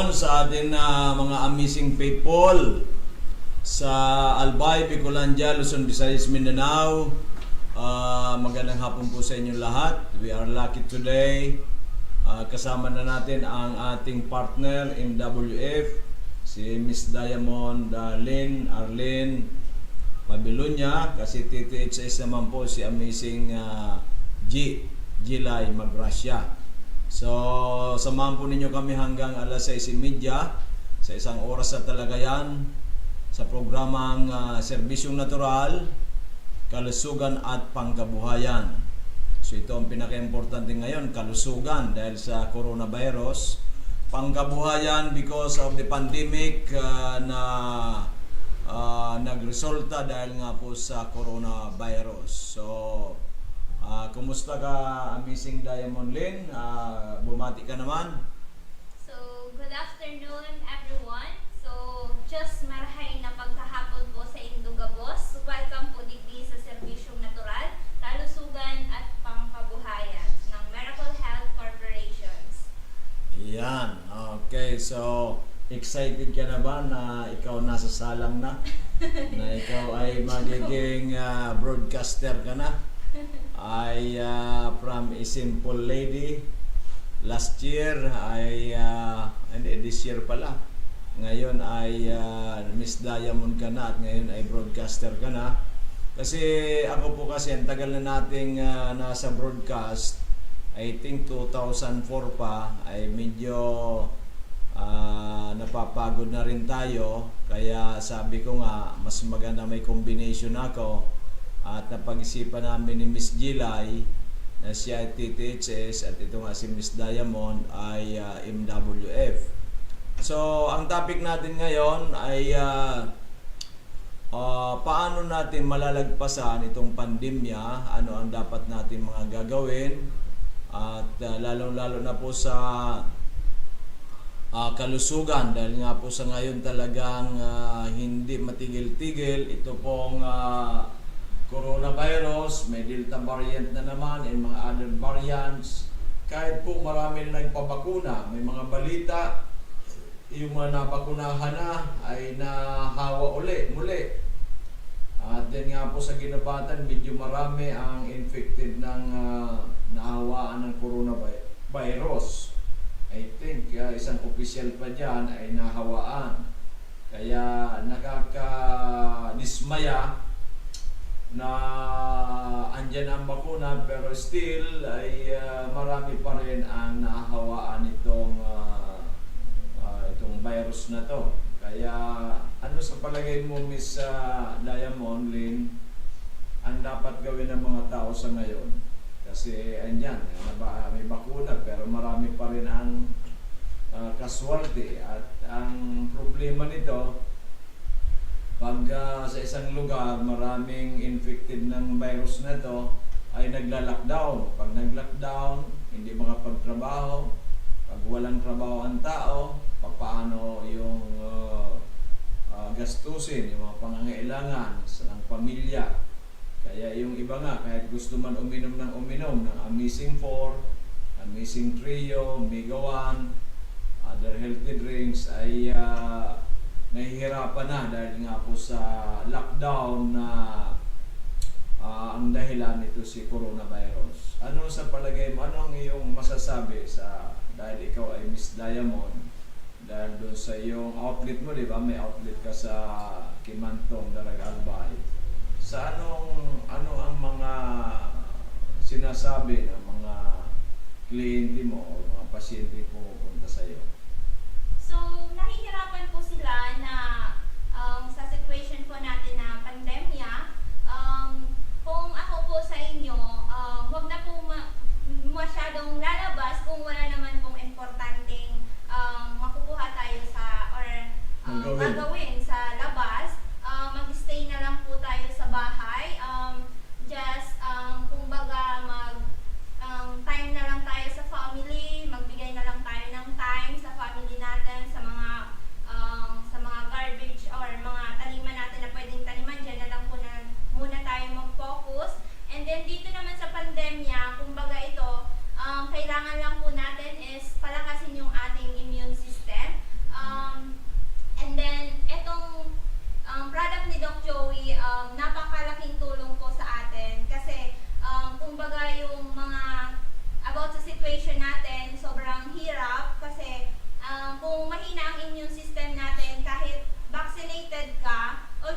hapon sa atin na mga amazing people sa Albay, Bicolandia, Luzon, Visayas, Mindanao. Magandang hapon po sa inyo lahat. We are lucky today. Kasama na natin ang ating partner MWF, si Miss Diamond Lynn Arlene Pabilonia, kasi TTHS naman po si amazing Gilay Magrasya. So, samahan po ninyo kami hanggang alas 6:30 sa isang oras na talaga yan sa programang Serbisyong Natural, Kalusugan at Pangkabuhayan. So, ito ang pinaka-importante ngayon, kalusugan dahil sa coronavirus. Pangkabuhayan because of the pandemic na nagresulta dahil nga po sa coronavirus. So, kumusta ka, amazing Diamond Lynn? Bumati ka naman. So, good afternoon everyone. So, just marahay na pagkahapon po sa Indugabos. Welcome po dito sa Serbisyong Natural, Kalusugan at Pangkabuhayan ng Miracle Health Corporations. Yan. Okay, so excited ka na ba na ikaw nasa salang na? Na ikaw ay magiging broadcaster ka na? From a simple lady last year this year pala, ngayon ay Miss Diamond ka na at ngayon ay broadcaster ka na. Kasi ako po kasi ang tagal na nating nasa broadcast, I think 2004 pa, ay medyo napapagod na rin tayo, kaya sabi ko nga mas maganda may combination ako. At napag-isipan namin ni Miss Gilay na siya ay TTHS at ito nga si Miss Diamond ay MWF. So, ang topic natin ngayon ay paano natin malalagpasan itong pandemya, ano ang dapat natin mga gagawin, at lalong-lalo na po sa kalusugan dahil nga po sa ngayon talagang hindi matigil-tigil ito pong coronavirus, may Delta variant na naman and mga other variants. Kahit po marami na nagpabakuna, may mga balita, yung mga nabakunahan na ay nahawa muli. At din nga po sa ginabatan, medyo marami ang infected ng nahawaan ng coronavirus. I think isang official pa dyan ay nahawaan. Kaya nakaka-dismaya na andyan ang bakuna pero still ay marami pa rin ang nahahawaan itong virus na to. Kaya ano sa palagay mo, Miss Diamond Lynn, ang dapat gawin ng mga tao sa ngayon? Kasi andyan, may bakuna pero marami pa rin ang casualty. At ang problema nito, pag sa isang lugar maraming infected ng virus na to, ay nagla-lockdown. Pag nag-lockdown, hindi makapagtrabaho. Pag walang trabaho ang tao, paano yung gastusin, yung mga pangangailangan ng pamilya. Kaya yung iba nga, kahit gusto man uminom ng Amazing 4, Amazing Trio, Mega 1, other healthy drinks, ay nahihirapan na dahil nga po sa lockdown na ang dahilan nito si coronavirus. Ano sa palagay mo? Ano ang iyong masasabi dahil ikaw ay Miss Diamond, dahil doon sa iyong outlet mo, di ba? May outlet ka sa Kimantong, Daraga, Albay. Sa ano ang mga sinasabi ng mga kliyente mo o mga pasyente po pupunta sa iyo? So, nahihirapan po sila na sa situation po natin na pandemya. Kung ako po sa inyo, huwag na po masyadong lalabas kung wala naman pong importanteng makukuha tayo gagawin sa labas. Mag-stay na lang po tayo sa bahay. Kumbaga time na lang tayo sa family, magbigay na lang tayo ng time sa family natin, sa mga garbage or mga taniman natin na pwedeng taniman, dyan na lang po muna tayo mag-focus. And then dito naman sa pandemya, kumbaga ito, kailangan lang po natin is palakasin yung ating immune system.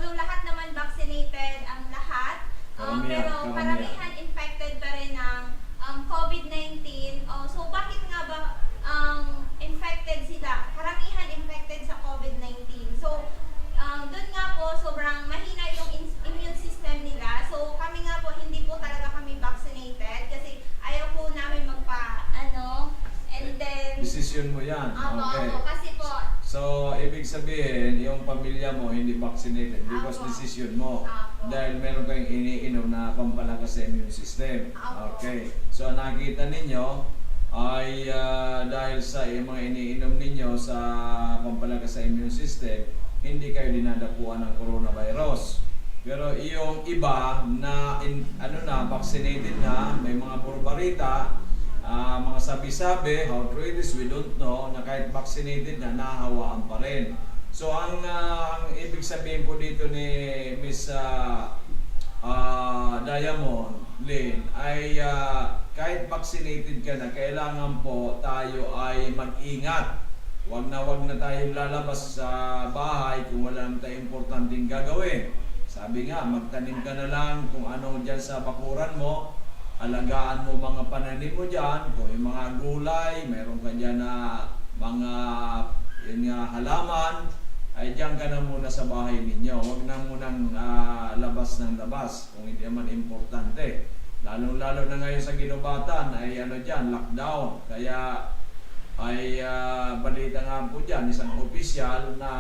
although lahat naman vaccinated ang lahat, pero karamihan infected pa rin ng COVID-19. So bakit nga ba infected sila? Karamihan infected sa COVID-19. So doon nga po, sobrang mahina yung immune system nila. So kami nga po, hindi po talaga kami vaccinated kasi ayaw po namin and then Decision mo yan. Okay. kasi po, So, ibig sabihin, yung pamilya mo hindi vaccinated because Apo. decision mo. Apo. Dahil meron kayong iniinom na pampalakas sa immune system. Apo. Okay. So, nakita ninyo ay dahil sa mga iniinom ninyo sa pampalakas sa immune system, hindi kayo dinadapuan ng coronavirus. Pero yung iba na vaccinated na, may mga purbarita, mga sabi-sabi, how true it is, we don't know, na kahit vaccinated na, nahahawaan pa rin. So, ang ibig sabihin po dito ni Miss Diamond Lynn ay kahit vaccinated ka na, kailangan po tayo ay mag-ingat. Wag na tayong lalabas sa bahay kung wala naman tayong importanteng gagawin. Sabi nga, magtanim ka na lang kung ano dyan sa bakuran mo. Alagaan mo mga pananim mo dyan, kung yung mga gulay, meron ka dyan na mga halaman, ay dyan ka na muna sa bahay ninyo. Huwag na munang labas ng labas kung hindi naman importante. Lalo na ngayon sa ginubatan ay dyan, lockdown. Kaya ay balita nga po dyan, isang opisyal na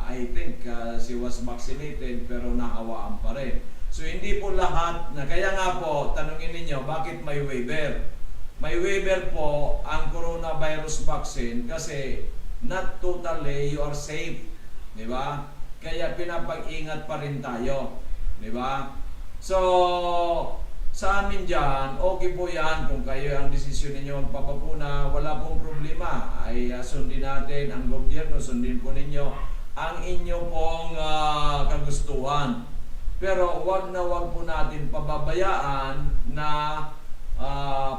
I think she was vaccinated pero nahawaan pa rin. So hindi po lahat kaya nga po, tanungin ninyo, bakit may waiver? May waiver po ang coronavirus vaccine kasi not totally you are safe. Di ba? Kaya pinapag-ingat pa rin tayo. Di ba? So, sa amin dyan, okay po yan kung kayo ang desisyon ninyo magpapapuna, wala pong problema. Ay sundin natin ang gobyerno, sundin po ninyo ang inyo pong kagustuhan. Pero wag po natin pababayaan na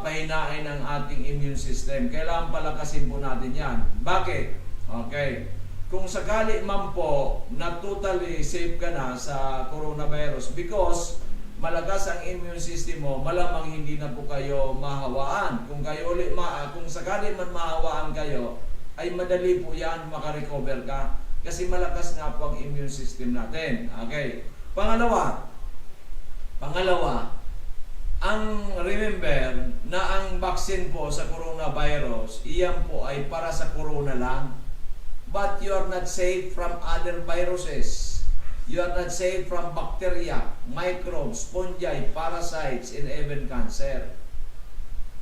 pahinain ang ating immune system. Kailangan palakasin po natin yan. Bakit? Okay. Kung sakali man po na totally safe ka na sa coronavirus because malakas ang immune system mo, malamang hindi na po kayo mahawaan. Kung kung sakali man mahawaan kayo, ay madali po yan makarecover ka. Kasi malakas nga po ang immune system natin. Okay. Pangalawa, remember na ang vaccine po sa coronavirus, iyan po ay para sa corona lang. But you are not safe from other viruses. You are not safe from bacteria, microbes, fungi, parasites, and even cancer.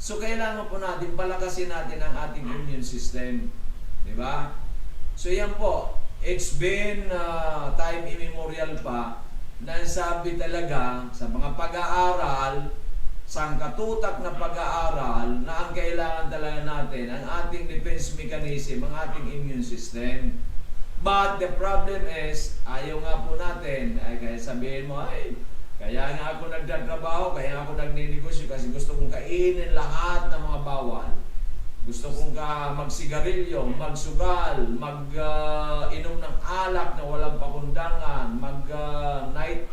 So kailangan po natin palakasin natin ang ating immune system. Di ba? So yan po, it's been time immemorial pa na sabi talaga sa mga pag-aaral, sangkatutak na pag-aaral na ang kailangan talaga natin, ang ating defense mechanism, ang ating immune system. But the problem is, ayaw nga po natin, ay kaya sabihin mo, ay, kaya nga ako nagtatrabaho, kaya ako nagninegosyo kasi gusto kong kainin lahat ng mga bawal. Gusto kong magsigarilyo, magsugal, mag-inom ng alak na walang pakundangan, mag-night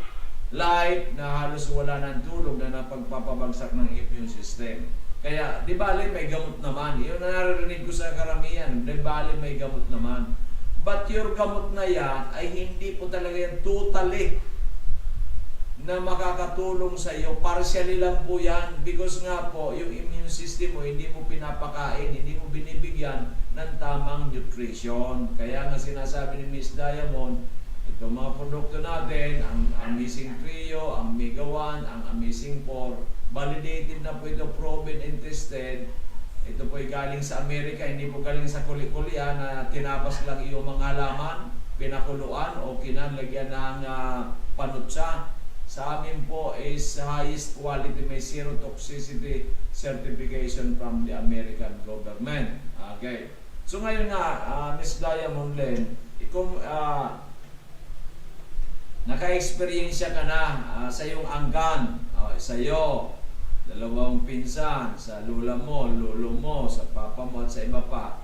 light na halos wala ng tulog na napagpapabagsak ng immune system. Kaya, di bali may gamot naman. Yun na naririnig ko sa karamihan, di bali may gamot naman. But your gamot na yan ay hindi po talaga yan totally na makakatulong sa iyo. Partially lang po yan because nga po yung immune system mo hindi mo pinapakain, hindi mo binibigyan ng tamang nutrition. Kaya nga sinasabi ni Miss Diamond, itong mga produkto natin, ang Amazing Trio, ang Mega 1, ang Amazing 4, validated na po ito, proven and tested. Ito po ay galing sa Amerika, hindi po galing sa kuli-kulian na tinabas lang yung mga halaman, pinakuluan o kinalagyan ng panutsa. Sa amin po is highest quality, may zero toxicity certification from the American government. Okay. So ngayon nga, Ms. Diamond Lynn, naka-experience ka na sa iyong angkan, sa iyo, dalawang pinsan, sa lula mo, lolo mo, sa papa mo at sa iba pa.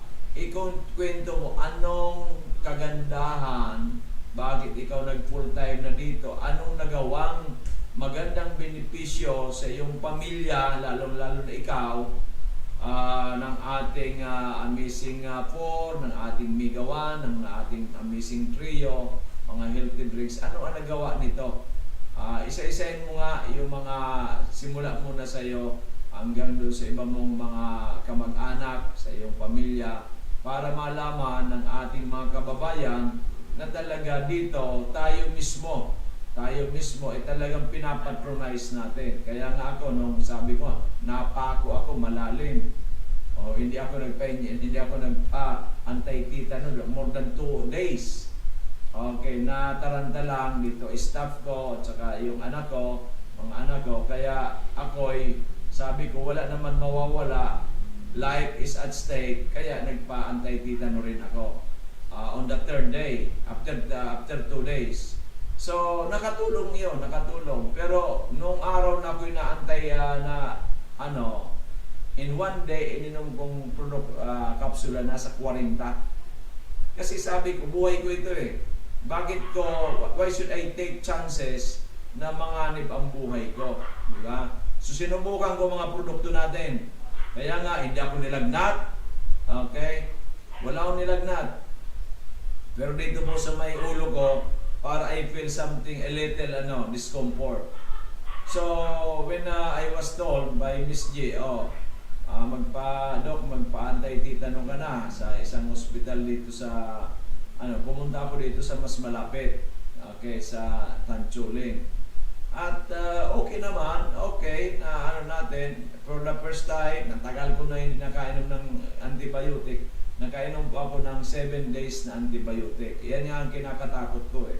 Kwento mo, anong kagandahan Bakit ikaw nag-full time na dito? Anong nagawang magandang benepisyo sa iyong pamilya, lalong-lalo na ikaw, ng ating amazing four, ng ating Mega One, ng ating amazing trio, mga healthy drinks. Ano ang nagawa nito? Isa-isahin mo nga yung mga simula muna sa iyo hanggang doon sa iba mong mga kamag-anak, sa iyong pamilya, para malaman ng ating mga kababayan na talaga dito tayo mismo ay talagang pinapatronize natin. Kaya nga ako nung sabi ko, napako ako malalim. O hindi ako nagpa-antay-tita no, more than 2 days. Okay, nataranta lang dito staff ko at saka yung anak ko, mga anak ko. Kaya ako'y sabi ko wala naman mawawala. Life is at stake. Kaya nagpa-antay-tita no rin ako. On the 3rd day, after 2 days. So, nakatulong yun, nakatulong. Pero, nung araw na ako'y naantay in 1 day, ininom kong kapsula nasa 40. Kasi sabi ko, buhay ko ito eh. Why should I take chances na manganib ang buhay ko? Diba? So, sinubukan ko mga produkto natin. Kaya nga, hindi ako nilagnat. Okay? Wala akong nilagnat. Pero dito po sa may ulo ko, para I feel something, a little discomfort. So, when I was told by Miss G, magpa-antay-titano ka na sa isang hospital dito sa, pumunta ako dito sa mas malapit, okay, sa Tanchuling. At okay naman, okay, na natin, for the first time, natagal ko na hindi nakainom ng antibiotic. Nakainom po ako ng 7 days na antibiotic. Yan nga ang kinakatakot ko eh.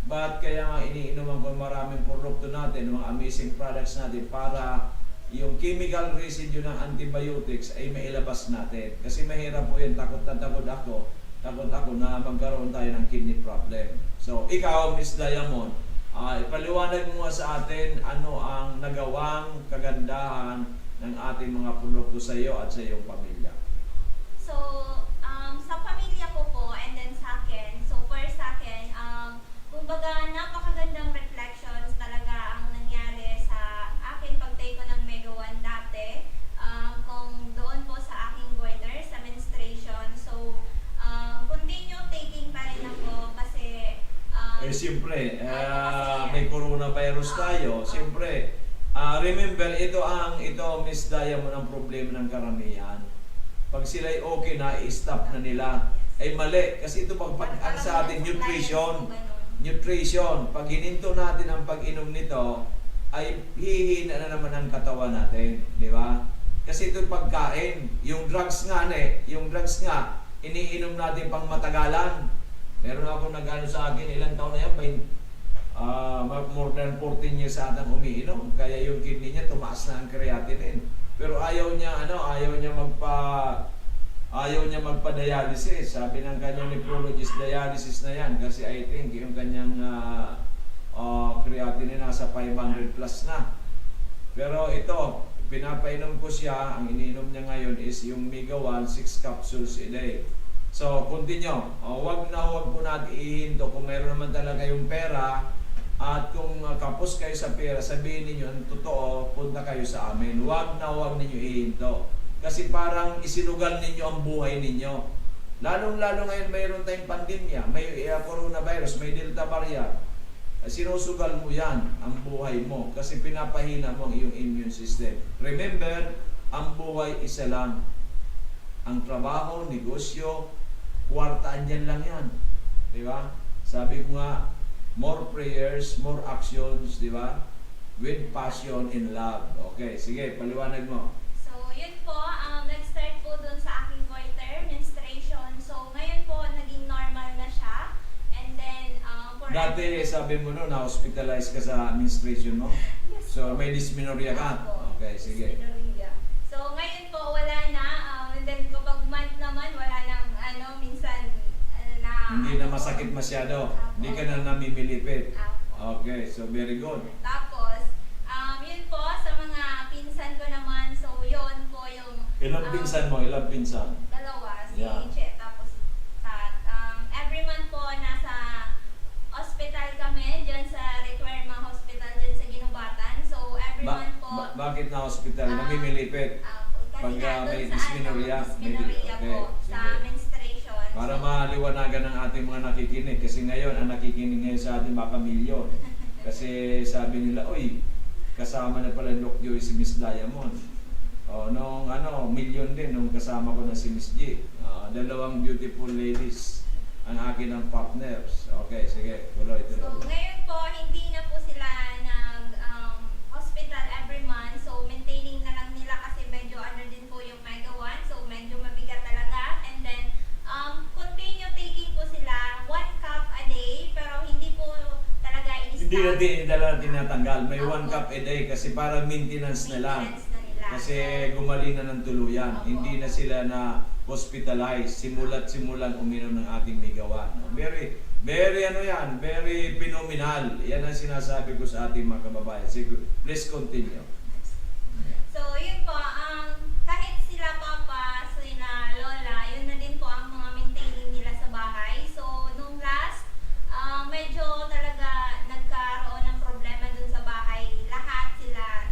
But kaya nga iniinuman ko maraming produkto natin, mga amazing products natin para yung chemical residue ng antibiotics ay mailabas natin. Kasi mahirap po yan, takot ako na magkaroon tayo ng kidney problem. So ikaw, Miss Diamond, ipaliwanag mo sa atin ano ang nagawang kagandahan ng ating mga produkto sa iyo at sa iyong pamilya. So, sa pamilya ko po and then sa akin, so first sa akin, kumbaga napakagandang reflections talaga ang nangyari sa akin pag-take ko ng Mega One dati. Kung doon po sa aking goiter, sa menstruation. So, continue taking pa rin ako kasi Siyempre, may coronavirus tayo. Siyempre, remember, ito Miss Diamond, ang problema ng karamihan. Pag sila'y okay na, i-stop na nila. Ay mali. Kasi ito ang sa atin, nutrition. Pag hininto natin ang pag-inom nito, ay hihina na naman ang katawan natin. Di ba? Kasi ito pagkain. Yung drugs nga, iniinom natin pang matagalan. Meron ako nag-ano sa akin, ilang taon na yan, more than 14 years sa atang umiinom. Kaya yung kidney niya, tumaas na ang creatinine. Pero ayaw niya magpa-dialysis. Sabi ng kanyang nephrologist, dialysis na yan kasi I think yung kanyang creatinine nasa 500 plus na. Pero ito, pinapainom ko siya, ang iniinom niya ngayon is yung Mega One, 6 capsules a day. So, continue. Huwag po natin ihinto kung meron naman talaga yung pera. At kung kapos kayo sa pera, sabihin ninyo ang totoo, punta kayo sa amin. Huwag ninyo ihinto. Kasi parang isinugal ninyo ang buhay ninyo. Lalong-lalo ngayon mayroon tayong pandemya, may coronavirus, may Delta variant. Sinusugal mo yan, ang buhay mo. Kasi pinapahina mo ang iyong immune system. Remember, ang buhay isa lang. Ang trabaho, negosyo, kwartaan dyan lang yan. Diba? Sabi ko nga, more prayers, more actions, di ba? With passion and love. Okay, sige, paliwanag mo. So, yun po, nag-start po dun sa aking goiter, menstruation. So, ngayon po, naging normal na siya. And then, dati, sabi mo no, na-hospitalize ka sa menstruation mo? Yes. So, may dysmenorrhea ka? Okay, sige. Dysmenorrhea. So, ngayon po, wala na. And then, kapag month naman, wala nang, minsan, hindi na masakit masyado. Hindi ka na namimilipit. Okay, so very good. Tapos, yun po, sa mga pinsan ko naman, so yun po yung... Ilang pinsan mo? Ilang pinsan? Dalawa, si Yeah. Che. Tapos, every month po, nasa na hospital, namimilipit. Kasi Pag, nga may doon sa dysmenorrhea, dysmenorrhea okay, po, sa sige. menstruation. Para So, maliwanagan ng ating mga nakikinig. Kasi ngayon, ang nakikinig ngayon sa atin baka milyon. Kasi sabi nila, oy, kasama na pala Doc Joy si Miss Diamond. O, nung milyon din nung kasama ko na si Miss G. Dalawang beautiful ladies ang akin ng partners. Okay, sige, tuloy. so ngayon po, hindi na po sila nag-hospital every month. So, maintaining na lang nila kasi medyo din po yung Mega 1. So, medyo mabigat talaga. And then, continue taking po sila 1 cup a day. Pero hindi po talaga i-stop. Hindi natin talaga tinatanggal. May 1 cup a day kasi para maintenance na lang. Maintenance na nila. Kasi gumaling na ng tuluyan. Opo. Hindi na sila na hospitalized. Simulan uminom ng ating Migawan. Very, very very phenomenal. Yan ang sinasabi ko sa ating mga kababayan. Sige, please continue. So, yun po, kahit sila papa, sila lola, yun na din po ang mga maintaining nila sa bahay. So, nung last, medyo talaga nagkaroon ng problema dun sa bahay. Lahat sila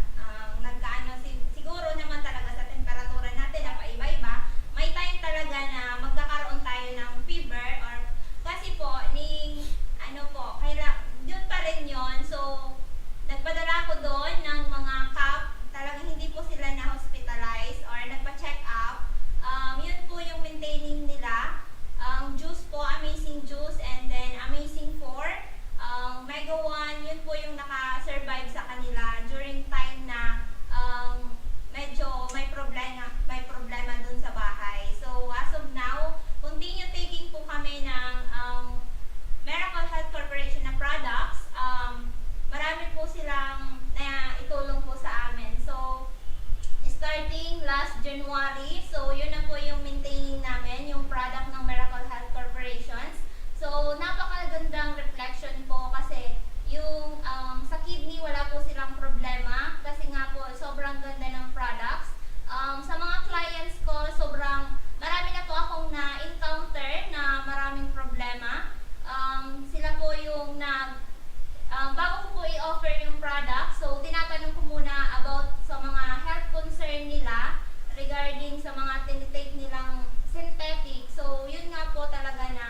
siguro naman talaga sa temperatura natin na paiba-iba, may time talaga na magkakaroon tayo ng fever or kasi po, yun pa rin yun. So, nagpadala ko doon ng mga cup. Talagang hindi po sila na-hospitalize or nagpa-check up. Yun po yung maintaining nila. Juice po, Amazing Juice, and then Amazing 4. Mega 1, yun po yung naka-survive sa kanila during time na medyo may problema dun sa bahay. So, as of now, continue taking po kami ng Miracle Health Corporation na products. Marami po silang itulong po sa amin. So, starting last January, so yun na po yung maintaining namin, yung product ng Miracle Health Corporations. So, napakagandang reflection po kasi yung sa kidney wala po silang problema kasi nga po sobrang ganda ng products. Sa mga clients ko, marami na po akong na-encounter na maraming problema. Sila po yung bago ko po i-offer yung product, so tinatanong ko muna about sa mga health concern nila regarding sa mga tinitake nilang synthetic. So, yun nga po talaga na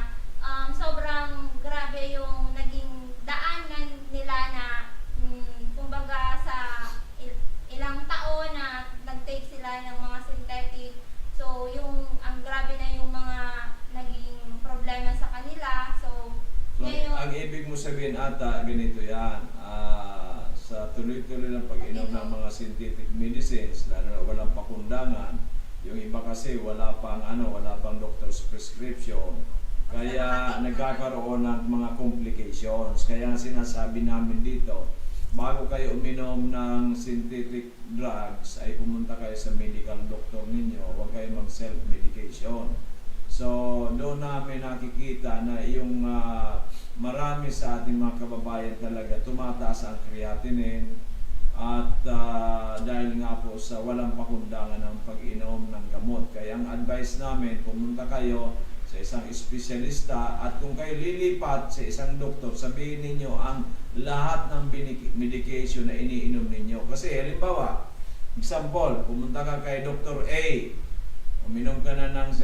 sobrang grabe yung naging daanan nila na kumbaga sa ilang taon na nag-take sila ng mga synthetic. So, ang grabe na yung mga naging problema sa kanila. So, ngayon, ang ibig mo sabihin ata, ganito yan. Sa tuloy-tuloy ng pag-inom ng mga synthetic medicines, lalo na walang pakundangan, yung iba kasi wala pang doctor's prescription. Kaya nagkakaroon ng mga complications. Kaya sinasabi namin dito, bago kayo uminom ng synthetic drugs, ay pumunta kayo sa medical doctor ninyo. Huwag kayo mag-self-medication. So, doon namin nakikita na yung marami sa ating mga kababayan talaga tumataas ang creatinine at dahil nga po sa walang pakundangan ng pag-inom ng gamot. Kaya ang advice namin, pumunta kayo sa isang espesyalista at kung kayo lilipat sa isang doktor, sabihin ninyo ang lahat ng medication na iniinom ninyo. Kasi halimbawa, example, pumunta ka kay Dr. A, uminom ka na ng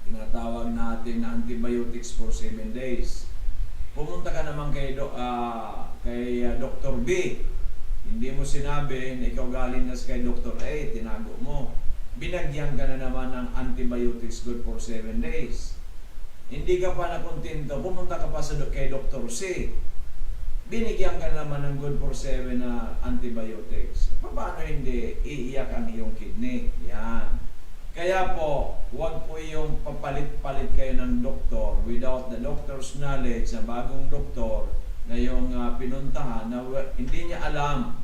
tinatawag natin na antibiotics for 7 days. Pumunta ka naman kay Dr. B. Hindi mo sinabi na ikaw galing na kay Dr. A, tinago mo. Binagyan ka na naman ng antibiotics good for 7 days. Hindi ka pa nakontento, pumunta ka pa kay Dr. C. Binigyan ka naman ng good for 7 na antibiotics. Paano hindi iiyak ang iyong kidney? Yan. Kaya po, huwag po yung papalit-palit kayo ng doktor without the doctor's knowledge na bagong doktor na yung pinuntahan na hindi niya alam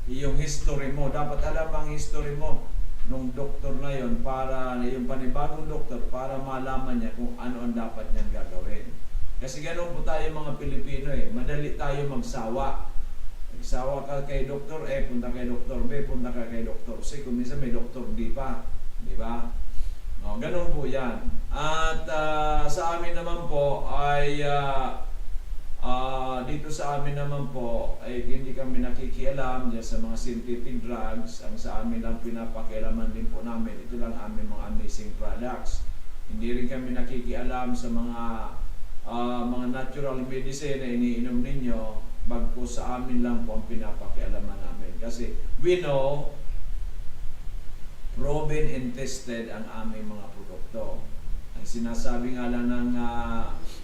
yung history mo. Dapat alam ang history mo nung doktor na yon para yung panibagong doktor para malaman niya kung ano ang dapat niyang gagawin. Kasi ganoon po tayo mga Pilipino madali tayo magsawa. Magsawa ka kay Dr. A, punta kay Dr. B, punta ka kay Dr. C, kung minsan may Dr. D pa. Di ba? No, ganun po yan. At sa amin naman po ay Dito sa amin naman po, ay hindi kami nakikialam dyan sa mga synthetic drugs. Ang sa amin lang pinapakialaman din po namin, ito lang aming mga amazing products. Hindi rin kami nakikialam sa mga natural medicine na iniinom ninyo, bagkus sa amin lang po ang pinapakialaman namin. Kasi we know, proven and tested ang aming mga produkto. Ang sinasabi nga lang ng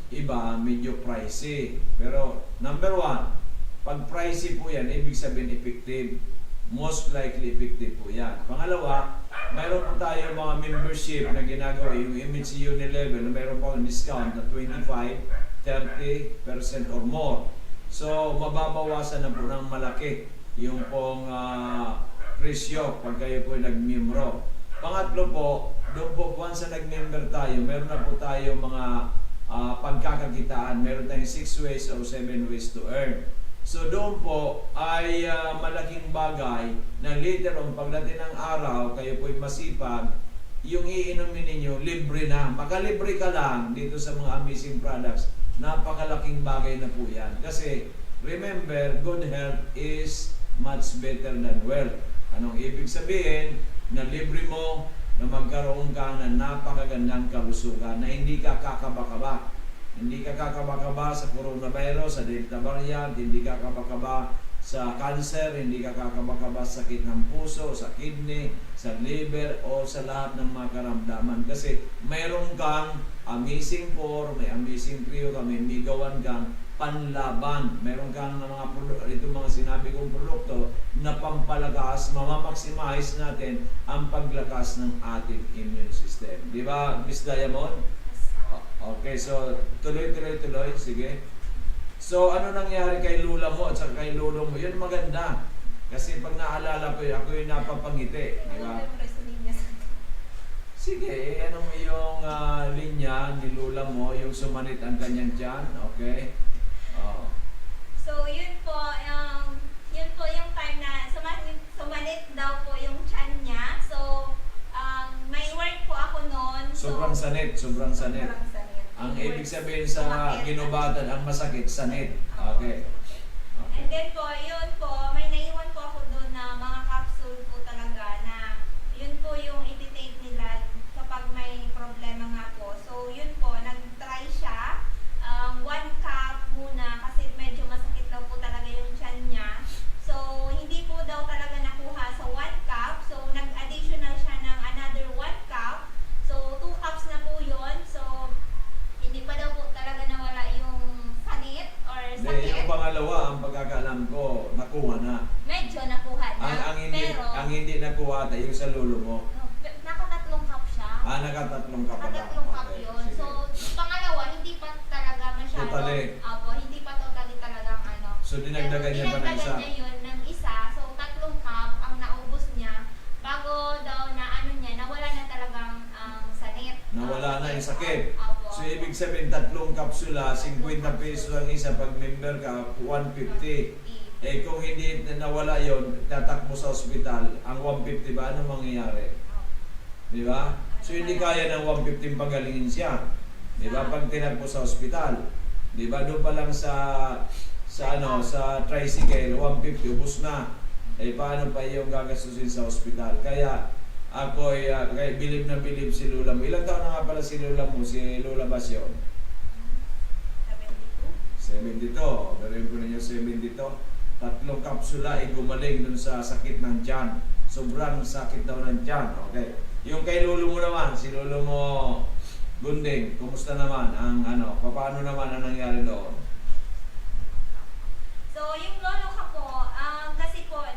iba, medyo pricey. Pero number one, pag pricey po yan, ibig sabihin effective. Most likely effective po yan. Pangalawa, mayroon po tayo mga membership na ginagawa, yung MHCU level, mayroon po ang discount na 25, 30% or more. So, mababawasan na po ng malaki yung pong presyo pag kayo po nag-membro. Pangatlo po, doon po once na nag-member tayo, meron na po tayo mga pagkakakitaan. Meron tayong 6 ways or 7 ways to earn. So doon po ay malaking bagay na later on, pagdating ng araw, kayo po'y masipag, yung iinumin ninyo, libre na. Makalibre ka lang dito sa mga amazing products. Napakalaking bagay na po yan. Kasi remember, good health is much better than wealth. Anong ibig sabihin? Na libre mo na magkaroon ka ng napakagandang kalusugan na hindi ka kakaba-kaba. Hindi ka kakaba-kaba sa coronavirus, sa Delta variant, hindi ka kakaba-kaba sa cancer, hindi ka kakaba-kaba sa sakit ng puso, sa kidney, sa liver, o sa lahat ng mga karamdaman. Kasi mayroon kang amazing 4, may amazing trio ka, may migawan kang panlaban. Meron kang itong mga sinabi kong produkto na pampalakas, mamamaximize natin ang paglakas ng ating immune system. Di ba, Miss Diamond? Okay, so tuloy. Sige. So, ano nangyari kay lula mo at saka kay lolo mo? Yun maganda. Kasi pag naalala ko yun, ako yung napapangiti. Di ba? Sige, ano mo yung linya ni lula mo, yung sumanit ang kanyang tiyan, okay? So, yun po yung time na sumanit daw po yung tiyan niya. So, may work po ako noon. Sobrang sanit. Ang ibig sabihin sa ginubatan, ang masakit, sanit. Okay. And then po, yun po, may naiwan po ako doon na mga capsule po talaga na yun po yung iti-take nila kapag may problema nga po. So, yun po, nag-try siya. 1 cup muna kasi medyo masakit daw po talaga yung tiyan niya. So, hindi po daw talaga nakuha sa 1 cup. So, nag-additional siya ng another 1 cup. So, 2 cups na po yun. So, hindi pa daw po talaga nawala yung sanit or sakit. Yung pangalawa, ang pagkakaalam ko, nakuha na. Medyo nakuha na. Ang hindi nakuha tayo yung sa lolo mo. Nakatatlong cup siya. Nakatatlong cup. Nakatatlong cup yun. Sige. So, pangalawa, hindi pa talaga masyado. Totally. Opo, hindi pa totally talagang ano. So, dinagdagan niya pa ng isa. Dinagdagan niya yun ng isa. So, 3 cup ang naubos niya. Bago daw na ano niya, nawala na talagang sanit. Nawala na yung sakit. Opo. So, ibig sabihin, 3 kapsula, 50 pesos ang isa. Pag member ka, 150. Eh, kung hindi nawala yon, tatakbo sa ospital. Ang 150 ba, ano mangyayari? Di ba? So, hindi kaya ng 150 pagalingin siya. Di ba? Pag tinagpo sa ospital. Di ba? Doon pa lang sa tricycle, 150, ubos na. Eh, paano pa yung gagastusin sa ospital? Kaya, ako ay bilib na bilib si Lola mo. Ilang taon na nga pala si Lola mo, si Lola Basyon? 72. Galing ko ninyo 72. 3 kapsula ay gumaling dun sa sakit ng tiyan. Sobrang sakit daw ng tiyan. Okay. Yung kay lolo mo naman, si lolo mo Gunding, kumusta naman ang paano naman ang nangyari doon? So, yung lolo ko po, kasi po,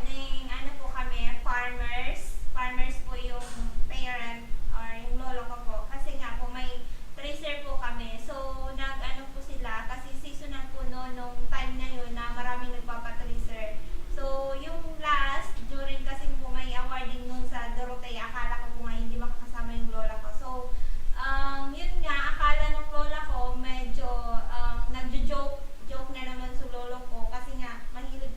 po kami, farmers po yung parent or yung lolo ko po. Kasi nga po, may tracer po kami. So, po sila, kasi seasonal po nung time na yun na maraming nagpapatracer. So, yung last, during kasi po may awarding nun sa Dorotea, akala ko po nga hindi makakasama yung lola ko. So, yun nga, akala ng lola ko medyo nagjo-joke na naman sa lolo ko kasi nga mahilig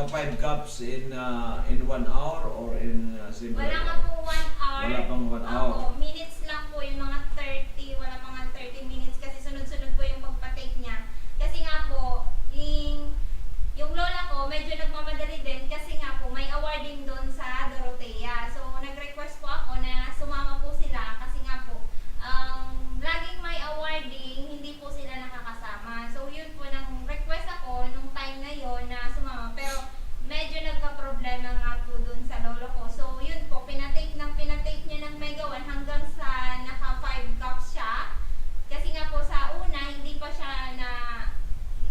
naka 5 cups in 1 hour or in similar? Wala nga po 1 hour. Wala pang 1 hour. Opo, minutes lang po yung mga 30, wala mga 30 minutes kasi sunod-sunod po yung pagpatake niya. Kasi nga po, yung lola ko medyo nagmamadali din kasi nga po may awarding doon sa Dorotea. So nag-request po ako na sumama po sila kasi nga po laging may awarding, hindi po sila nakakasama. So yun po nang request ako nung time na yon na sumama. Pero medyo nagka-problema nga po doon sa lolo ko. So yun po, pinatake niya ng Mega 1 hanggang sa naka 5 cups siya. Kasi nga po sa una, hindi pa siya na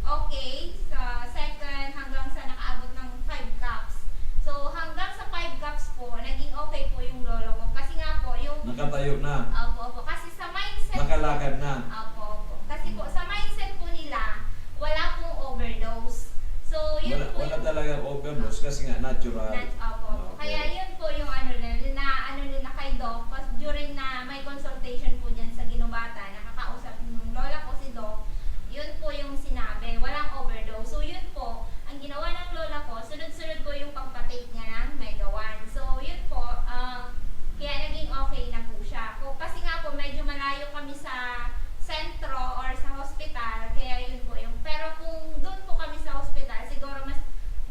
okay. Sa second, hanggang sa nakaabot ng 5 cups. So hanggang sa 5 cups po, naging okay po yung lolo ko. Kasi nga po, yung... Nakatayo na. Opo. Kasi sa mindset... Nakalakad na. Opo. Kasi po, sa mindset po nila, wala pong overdose. So yun po Wala yung... talaga overdose kasi nga natural. Opo. Okay. Kaya yun po yung nila kay Doc. During na may consultation po dyan sa Ginubata, nakakausap ng lola ko si Doc, yun po yung sinabi, walang overdose. So yun po, ang ginawa ng lola ko, sunod-sunod po yung pagpatake niya ng Mega 1. So yun po, kaya naging okay na po siya. Kasi nga po, medyo malayo kami sa sentro or sa hospital, kaya yun po yung... Pero kung doon po kami sa hospital, siguro mas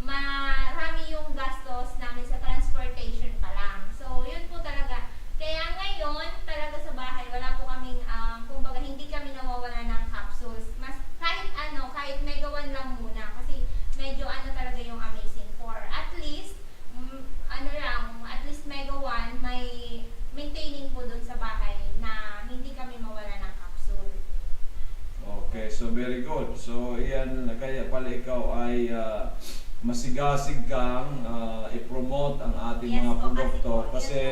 marami yung gastos namin sa transportation pa lang. So yun po talaga. Kaya ngayon, talaga sa bahay, wala po kaming, kumbaga hindi kami nawawala ng capsules. Mas kahit Mega 1 lang muna. Kasi medyo talaga yung Amazing 4. At least, at least Mega 1, may maintaining po dun sa bahay na hindi kami mawala ng capsule. Okay, so very good. So yan, kaya pala ikaw ay masigasig kang i-promote ang ating Yes mga po, produkto kasi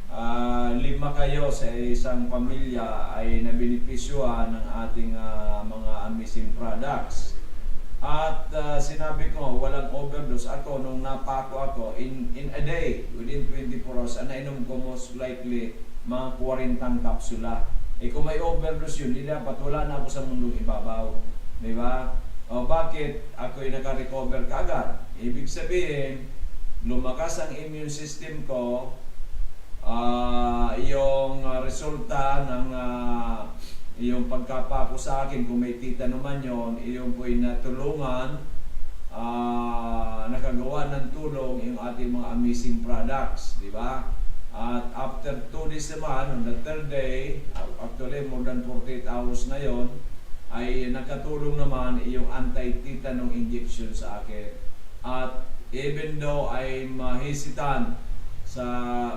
5 kayo sa isang pamilya ay nabenepisyuhan ng ating mga amazing products. At sinabi ko, walang overdose. Ako, nung napako ako, in a day, within 24 hours, nainom ko most likely mga 40 kapsula. Kung may overdose yun, hindi dapat, wala na ako sa mundong ibabaw. Di ba? O bakit ako'y naka-recover kaagad? Ibig sabihin, lumakas ang immune system ko, yung resulta ng yung pagkapako sa akin, kung may tita naman yun, yung po'y natulungan, nakagawa ng tulong yung ating mga amazing products, di ba? At after 2 days naman, on the 3rd day, actually more than 48 hours na yon, ay nakatulong naman yung anti-tetanus injection sa akin. At even though I'm hesitant sa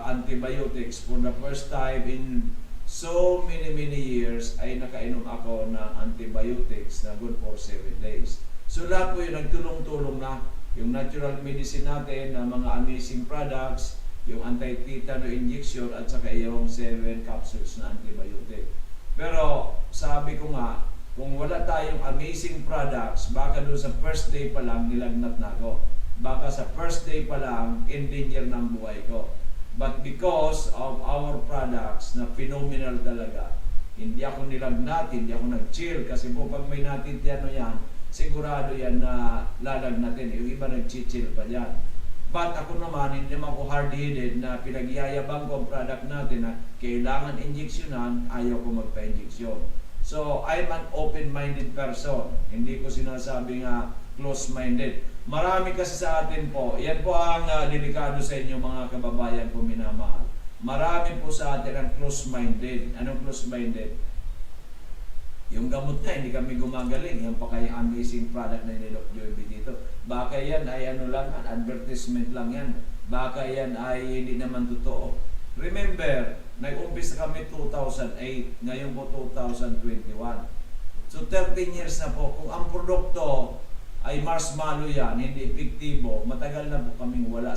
antibiotics, for the first time in so many years ay nakainom ako ng antibiotics na good for 7 days. So lahat po yun nagtulong-tulong na. Yung natural medicine natin na mga amazing products, yung anti-tetanus injection at saka yung 7 capsules na antibiotic. Pero sabi ko nga, kung wala tayong amazing products, baka doon sa first day pa lang nilagnat na ako. Baka sa first day pa lang, in danger ng buhay ko. But because of our products na phenomenal talaga, hindi ako nilagnat, hindi ako nag-chill. Kasi po pag may natintiyan yan, sigurado yan na lalagnatin. Yung iba nag-chill pa dyan. But ako naman, hindi naman ako hard-headed na pinagyayabang ko ang product natin na kailangan injeksyonan, ayaw ko magpa-injeksyon. So, I'm an open-minded person. Hindi ko sinasabi nga close-minded. Marami kasi sa atin po, yan po ang delikado sa inyo mga kababayan ko minamahal. Marami po sa atin ang close-minded. Anong close-minded? Yung gamot na, hindi kami gumagaling. Yan pa kaya amazing product na ni Doc Joyby dito. Baka yan ay ano lang, an advertisement lang yan. Baka yan ay hindi naman totoo. Remember, nag-umpisa kami 2008, ngayon po 2021. So 13 years na po. Kung ang produkto ay marshmallow yan, hindi epektibo, matagal na po kaming wala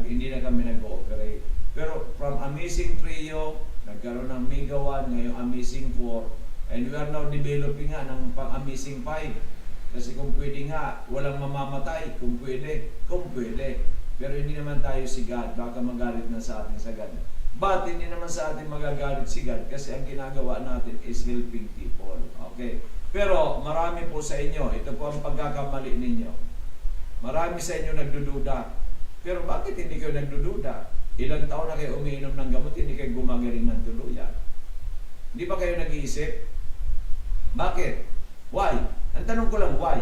hindi na kami nag-ooperate. Pero from Amazing Trio, nagkaroon ng Mega 1, ngayon Amazing 4, and we are now developing nga ng pang-Amazing 5. Kasi kung pwede nga, walang mamamatay, kung pwede. Pero hindi naman tayo si God, baka magalit na sa atin sa God. But hindi naman sa atin magagalit si God kasi ang ginagawa natin is helping people. Okay? Pero marami po sa inyo, ito po ang pagkakamali ninyo. Marami sa inyo nagdududa. Pero bakit hindi kayo nagdududa? Ilang taon na kayo umiinom ng gamot, hindi kayo gumagaling ng tuluyan. Hindi ba kayo nag-iisip? Bakit? Why? Ang tanong ko lang, why?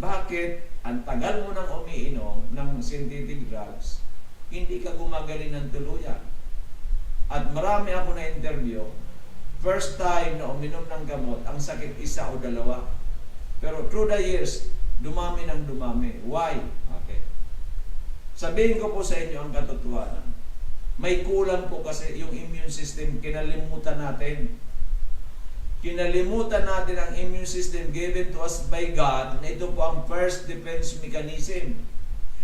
Bakit ang tagal mo nang umiinom ng synthetic drugs, hindi ka gumagaling ng tuluyan? At marami ako na interview, first time na uminom ng gamot, ang sakit isa o dalawa. Pero through the years, dumami ng dumami. Why? Okay. Sabihin ko po sa inyo ang katotohanan. May kulang po kasi yung immune system, kinalimutan natin. Kinalimutan natin ang immune system given to us by God na ito po ang first defense mechanism.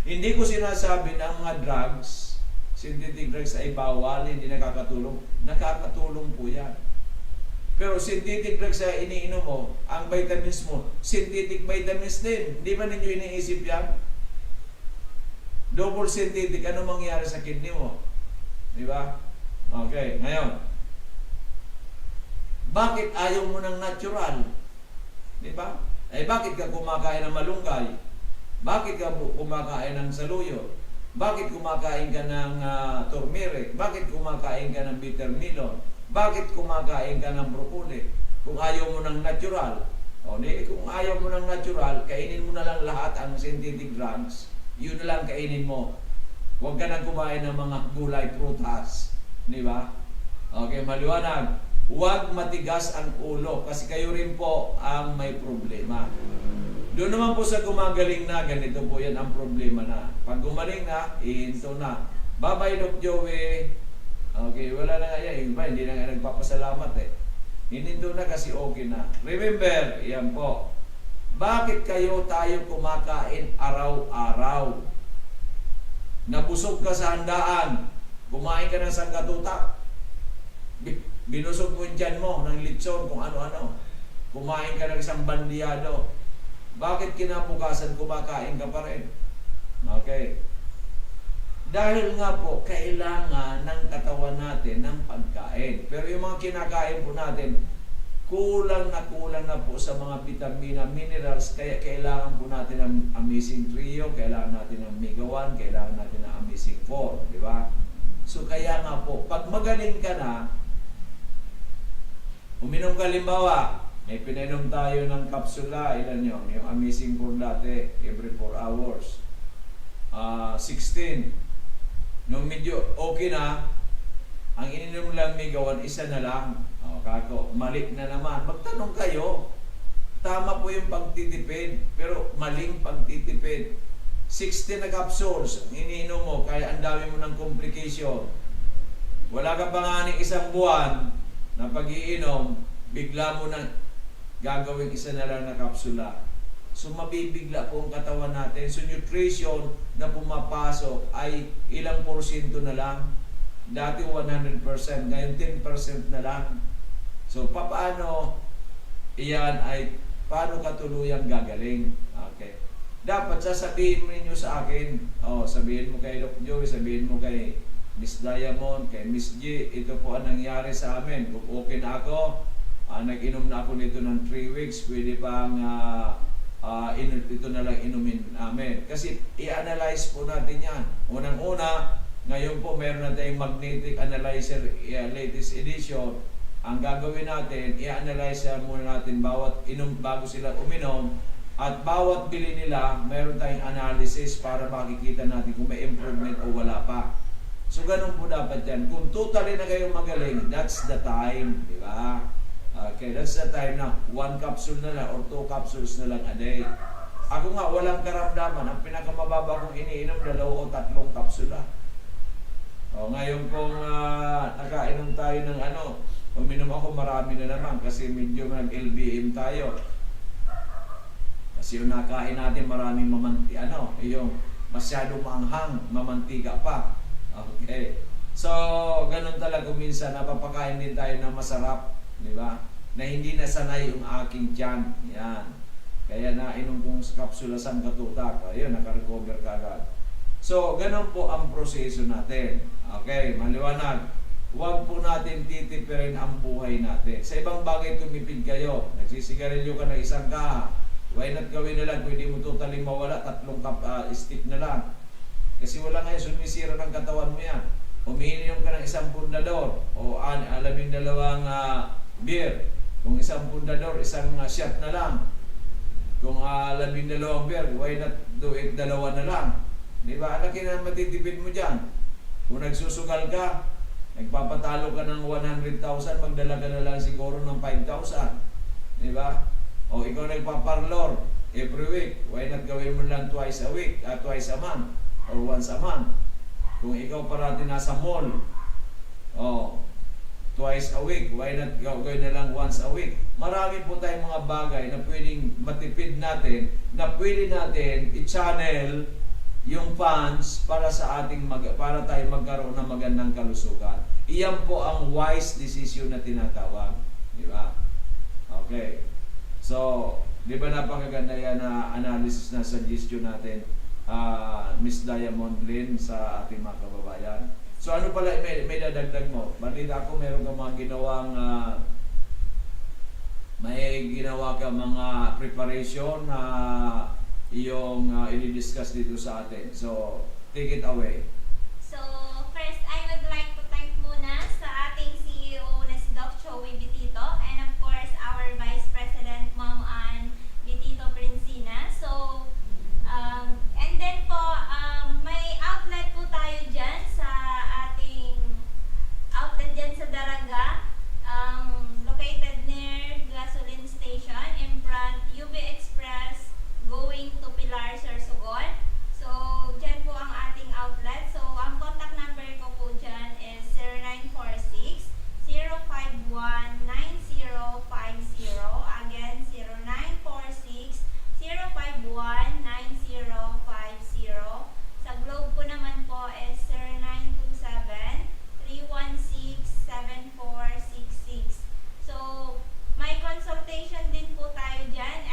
Hindi ko sinasabi na ang mga drugs, synthetic drugs ay bawal, hindi nakakatulong. Nakakatulong po yan. Pero synthetic drugs na iniinom mo, ang vitamins mo, synthetic vitamins din. Hindi ba ninyo iniisip yan? Double synthetic, ano mangyayari sa kidney mo? Di ba? Okay, ngayon. Bakit ayaw mo ng natural? Di ba? Eh bakit ka kumakain ng malunggay? Bakit ka kumakain ng saluyo? Bakit kumakain ka ng turmeric? Bakit kumakain ka ng bitter melon? Bakit kumakain ka ng broccoli? Kung ayaw mo ng natural. O di, kung ayaw mo ng natural, kainin mo na lang lahat ang synthetic drugs. Yun na lang kainin mo. Huwag ka nang kumain ng mga gulay, prutas. Di ba? Okay, maliwanag. Huwag matigas ang ulo kasi kayo rin po ang may problema. Doon naman po sa gumagaling na, ganito po yan ang problema na. Pag gumaling na, ihinto na. Bye-bye, Doc Joey. Okay, wala na nga yan. Iba, hindi na nga nagpapasalamat eh. Hininto na kasi okay na. Remember, yan po. Bakit tayo kumakain araw-araw? Nabusog ka sa handaan. Kumain ka ng sanggatutak. Binusog mo yung tiyan mo ng litson kung ano-ano. Kumain ka ng isang bandiyado. Bakit kinabukasan kumakain ka pa rin? Okay. Dahil nga po, kailangan ng katawan natin ng pagkain. Pero yung mga kinakain po natin, kulang na po sa mga vitamina, minerals. Kaya kailangan po natin ng Amazing Trio, kailangan natin ng Omega 1, kailangan natin ng Amazing 4. Di ba? So kaya nga po, pag magaling ka na, uminom ka limbawa, may pinainom tayo ng kapsula, ilan yun? Yung Amazing 4 dati, every 4 hours. 16. Nung medyo okay na, ang ininom lang Omega 1, isa na lang. Kako, mali na naman. Magtanong kayo. Tama po yung pagtitipid, pero maling pagtitipid. 16 na capsules, iniinom mo, kaya ang dami mo ng complication. Wala ka pa nga ng isang buwan na pag-iinom, bigla mo na gagawin isa na lang na kapsula. So mabibigla po ang katawan natin. So nutrition na pumapasok ay ilang porsyento na lang. Dati 100%, ngayon 10% na lang. So paano iyan ay paano katuluyang gagaling? Okay. Dapat sasabihin mo ninyo sa akin. Sabihin mo kay Doc Joey, sabihin mo kay Miss Diamond, kay Miss G, ito po ang nangyari sa amin. Kung okay na ako, nag-inom na ako nito ng 3 weeks, pwede pang ito na lang inumin namin. Kasi i-analyze po natin yan. Unang-una, ngayon po meron na tayong magnetic analyzer latest edition. Ang gagawin natin, i-analyze muna natin bawat inom bago sila uminom. At bawat bili nila, meron tayong analysis para makikita natin kung may improvement o wala pa. So ganun po dapat yan. Kung totally na kayong magaling, that's the time. Di ba? Okay, that's the time na 1 capsule na lang or 2 capsules na lang a day. Ako nga, walang karamdaman. Ang pinakamababa kong iniinom, 2 o 3 kapsula. Ngayon kung nakainom tayo ng uminom ako, marami na naman kasi medyo nag-LBM tayo. Kasi yung nakain natin maraming yung masyadong maanghang, mamantika pa. Okay. So, ganun talaga minsan, napapakain din tayo ng masarap, di ba? Na hindi nasanay yung aking tiyan. Yan. Kaya nainom kong kapsula sa katutak. Ayun, naka-recover ka agad. So, ganun po ang proseso natin. Okay, maliwanag. huwag po natin titipirin ang buhay natin. Sa ibang bagay tumipid kayo, nagsisigarilyo ka na isang kaha, why not gawin na lang, pwede mo totally mawala, 3 stick na lang. Kasi wala ngayon sumisira ng katawan mo yan. Umiinom ka ng 1 pundador o 12 beer. Kung 1 pundador, 1 shot na lang. Kung 12 beer, why not do it 2 na lang? Di ba? Ano kina matitipid mo dyan? Kung nagsusugal ka, nagpapatalo ka ng 100,000, magdala ka na lang siguro ng 5,000. Di ba? O ikaw nagpaparlor every week, why not gawin mo lang twice a week, twice a month, or once a month? Kung ikaw parati nasa mall, twice a week, why not gawin na lang once a week? Marami po tayong mga bagay na pwedeng matipid natin, na pwede natin i-channel yung funds para sa ating para tayo magkaroon ng magandang kalusugan. Iyan po ang wise decision na tinatawag, di ba? Okay. So, di ba napakaganda yan na analysis na suggestion natin, Miss Diamond Lynn, sa ating mga kababayan. So ano pala may dadagdag mo? Balita ko meron ka mga ginawang may ginawa ka mga preparation na iyong i-discuss dito sa atin. So, take it away. So, first, I would like to thank muna sa ating CEO na si Doc Joey Bitito, and of course, our Vice President, Ma'am Ann Bitito Princina. So, and then po, may outlet po tayo dyan sa ating outlet dyan sa Daraga, located near gasoline station in front UB Express going to Pilar, Sorsogon. So, dyan po ang ating outlet. So, ang contact number ko po dyan is 0946-051-9050. Again, 0946-051-9050. Sa Globe po naman po is 0927-316-7466. So, may consultation din po tayo dyan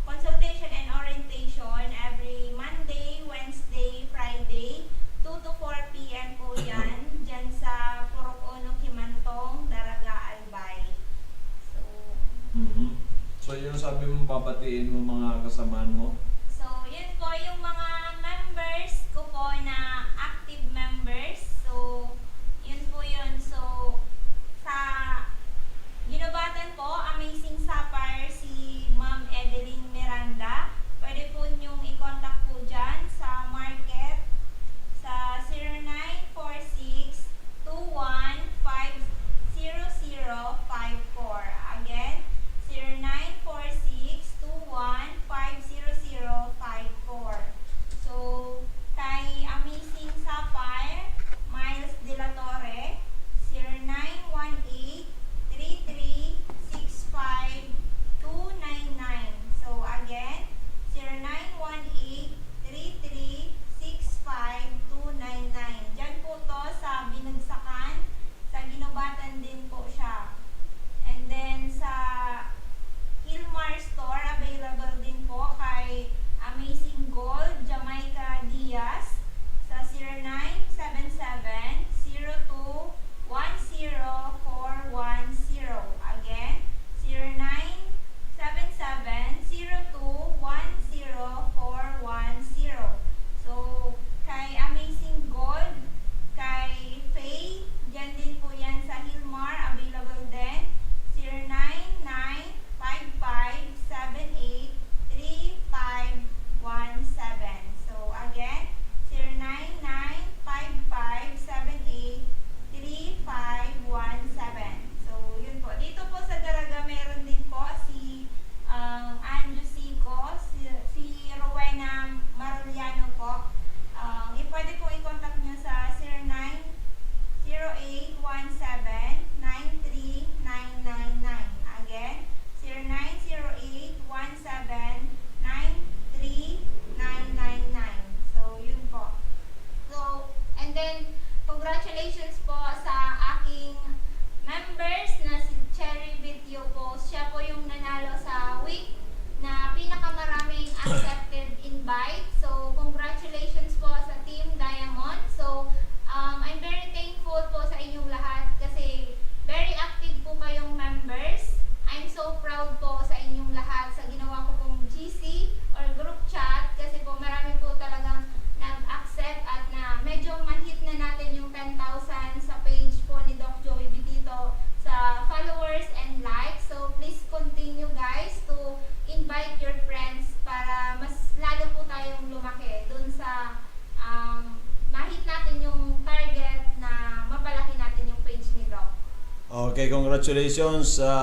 consultation and orientation every Monday, Wednesday, Friday, 2 to 4 p.m. po yan, dyan sa Purok Uno, Kimantong, Daraga, Albay. So, So yun sabi mo, babatiin mo mga kasamaan mo? So, yun po yung mga members ko po na active members. So, yun po yun. So, sa Ginobatan po, Amazing Sapphire, si Ma'am Edeline Miranda. Pwede po niyong i-contact po dyan sa market sa 0946-21-50054. Again, 0946-21-50054. Okay, congratulations sa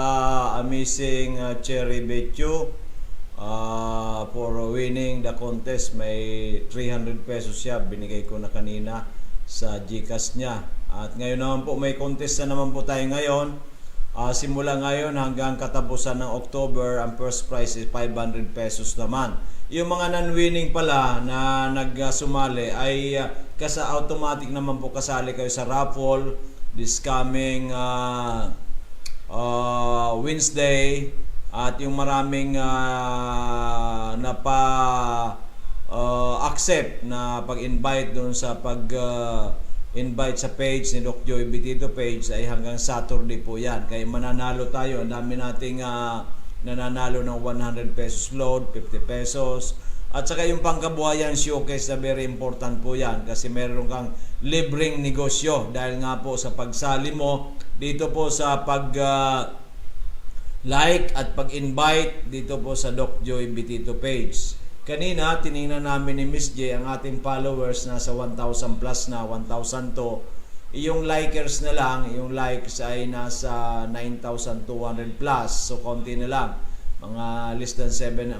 amazing Cherry Betchu for winning the contest. May 300 pesos siya. Binigay ko na kanina sa GCash niya. At ngayon naman po, may contest na naman po tayo ngayon. Simula ngayon hanggang katapusan ng October, ang first prize is 500 pesos naman. Yung mga non-winning pala na nagsumali ay automatic naman po kasali kayo sa raffle this coming Wednesday. At yung maraming accept na pag-invite doon sa invite sa page ni Doc Joey Betito page ay hanggang Saturday po yan. Kaya mananalo tayo. Ang dami nating nananalo ng 100 pesos load, 50 pesos. At saka yung pangkabuhayan showcase na very important po yan kasi meron kang libreng negosyo dahil nga po sa pagsali mo dito po sa like at pag-invite dito po sa Doc Joey Betito page. Kanina tiningnan namin ni Miss J ang ating followers nasa 1,000 plus na, 1,002. Yung likers na lang, yung likes ay nasa 9,200 plus. So konti na lang. Mga less than 700